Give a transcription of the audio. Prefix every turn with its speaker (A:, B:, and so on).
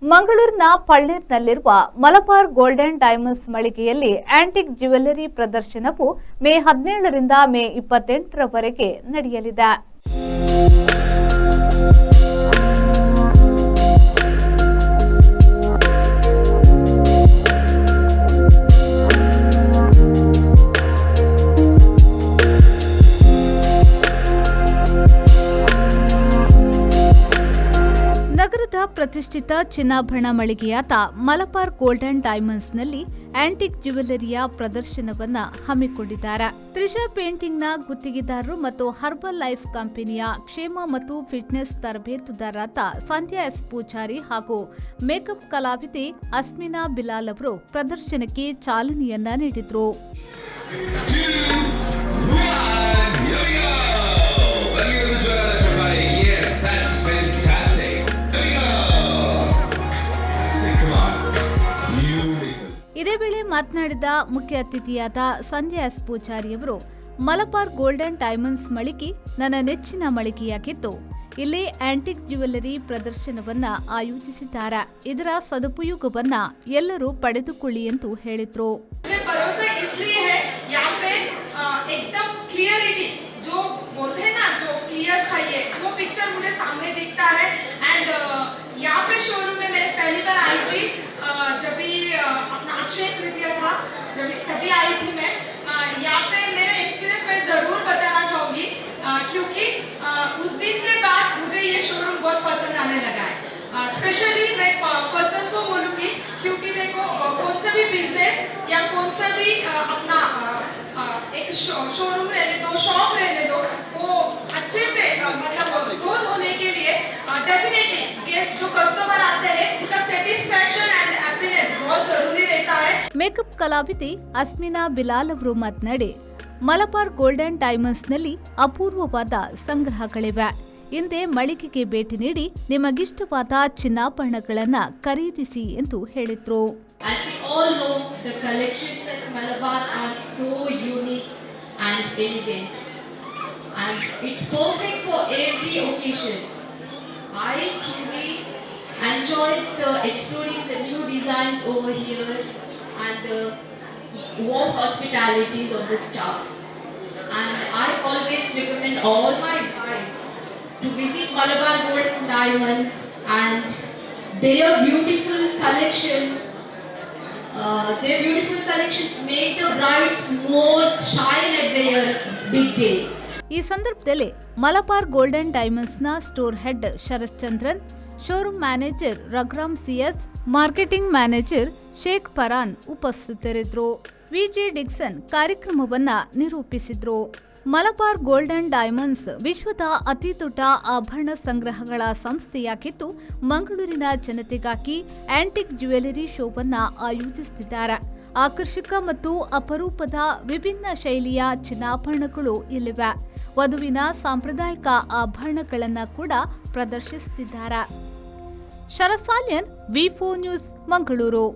A: ಮಂಗಳೂರಿನ ಪಳ್ಳೀರ್ನಲ್ಲಿರುವ Malabar golden diamonds ಮಳಿಗೆಯಲ್ಲಿ ಆಂಟಿಕ್ ಜ್ಯುವೆಲ್ಲರಿ ಪ್ರದರ್ಶನವು ಮೇ 17ರಿಂದ ಮೇ 28ರವರೆಗೆ ನಡೆಯಲಿದೆ. ನಗರದ ಪ್ರತಿಷ್ಠಿತ ಚಿನ್ನಾಭರಣ ಮಳಿಗೆಯಾದ ಮಲಬಾರ್ ಗೋಲ್ಡನ್ ಡೈಮಂಡ್ಸ್ನಲ್ಲಿ ಆಂಟಿಕ್ ಜ್ಯುವೆಲ್ಲರಿಯ ಪ್ರದರ್ಶನವನ್ನು ಹಮ್ಮಿಕೊಂಡಿದ್ದಾರೆ. ತ್ರಿಷಾ ಪೇಂಟಿಂಗ್ನ ಗುತ್ತಿಗೆದಾರರು ಮತ್ತು ಹರ್ಬಲ್ ಲೈಫ್ ಕಂಪನಿಯ ಕ್ಷೇಮ ಮತ್ತು ಫಿಟ್ನೆಸ್ ತರಬೇತುದಾರರಾದ ಸಂಧ್ಯಾ ಎಸ್ ಪೂಜಾರಿ ಹಾಗೂ ಮೇಕಪ್ ಕಲಾವಿದೆ ಅಸ್ಮಿನಾ ಬಿಲಾಲ್ ಅವರು ಪ್ರದರ್ಶನಕ್ಕೆ ಚಾಲನೆಯನ್ನ ನೀಡಿದರು. ಇದೇ ವೇಳೆ ಮಾತನಾಡಿದ ಮುಖ್ಯ ಅತಿಥಿಯಾದ ಸಂಧ್ಯಾ ಎಸ್ ಪೂಜಾರಿಯವರು, ಮಲಬಾರ್ ಗೋಲ್ಡನ್ ಡೈಮಂಡ್ಸ್ ಮಳಿಗೆ ನನ್ನ ನೆಚ್ಚಿನ ಮಳಿಗೆಯಾಗಿದ್ದು, ಇಲ್ಲಿ ಆಂಟಿಕ್ ಜ್ಯುವೆಲ್ಲರಿ ಪ್ರದರ್ಶನವನ್ನ ಆಯೋಜಿಸಿದ್ದಾರೆ. ಇದರ ಸದುಪಯೋಗವನ್ನ ಎಲ್ಲರೂ ಪಡೆದುಕೊಳ್ಳಿ ಎಂದು ಹೇಳಿದ್ರು.
B: अक्षय तृतीया था जब तभी आई थी मैं यहाँ पे मेरा एक्सपीरियंस मैं ज़रूर बताना चाहूँगी क्योंकि उस दिन के बाद मुझे ये शोरूम बहुत पसंद आने लगा है. स्पेशली मैं पर्सन को बोलूँगी क्योंकि देखो कौन सा भी बिजनेस या कौन सा भी अपना एक शोरूम रहने दो, शॉप रहने दो, वो अच्छे से मतलब ग्रोथ होने के लिए डेफिनेटली जो कस्टमर आते हैं उनका सेटिस्फैक्शन एंड हैप्पीनेस बहुत जरूरी रहता है.
A: ಮೇಕಪ್ ಕಲಾವಿದೆ ಅಸ್ಮಿನಾ ಬಿಲಾಲ್ ಅವರು ಮಾತನಾಡಿ, ಮಲಬಾರ್ ಗೋಲ್ಡನ್ ಡೈಮಂಡ್ಸ್ನಲ್ಲಿ ಅಪೂರ್ವವಾದ ಸಂಗ್ರಹಗಳಿವೆ. ಹಿಂದೆ ಮಳಿಗೆಗೆ ಭೇಟಿ ನೀಡಿ ನಿಮಗಿಷ್ಟವಾದ ಚಿನ್ನಾಭರಣಗಳನ್ನು ಖರೀದಿಸಿ ಎಂದು ಹೇಳಿದ್ರು.
C: As we all know, the collections at Malabar are so unique and elegant, and it's perfect for every occasion. I truly enjoyed exploring the new designs over here and the warm hospitalities of the staff. And I always recommend all my guides to visit Malabar Golden Diamonds and their beautiful collections. Their beautiful collections make the brides more shine at their big day.
A: ಈ ಸಂದರ್ಭದಲ್ಲಿ Malabar golden ಡೈಮಂಡ್ಸ್ನ store head Sharath Chandran, showroom manager Raghuram CS, marketing manager Sheikh Faran ಉಪಸ್ಥಿತರಿದ್ದರು. VJ Dixon ಕಾರ್ಯಕ್ರಮವನ್ನ ನಿರೂಪಿಸಿದ್ರು. Malabar golden diamonds ವಿಶ್ವದ ಅತಿದೊಡ್ಡ ಆಭರಣ ಸಂಗ್ರಹಗಳ ಸಂಸ್ಥೆಯಾಗಿದ್ದು, ಮಂಗಳೂರಿನ ಜನತೆಗಾಗಿ ಆಂಟಿಕ್ ಜ್ಯುವೆಲ್ಲರಿ ಶೋವನ್ನ ಆಯೋಜಿಸುತ್ತಿದ್ದಾರೆ. ಆಕರ್ಷಕ ಮತ್ತು ಅಪರೂಪದ ವಿಭಿನ್ನ ಶೈಲಿಯ ಚಿನ್ನಾಭರಣಗಳು ಇಲ್ಲಿವೆ. ವಧುವಿನ ಸಾಂಪ್ರದಾಯಿಕ ಆಭರಣಗಳನ್ನು ಕೂಡ ಪ್ರದರ್ಶಿಸುತ್ತಿದ್ದಾರೆ. ಶರತ್ ಸಾಲ್ಯನ್, ವಿ4 ನ್ಯೂಸ್, ಮಂಗಳೂರು.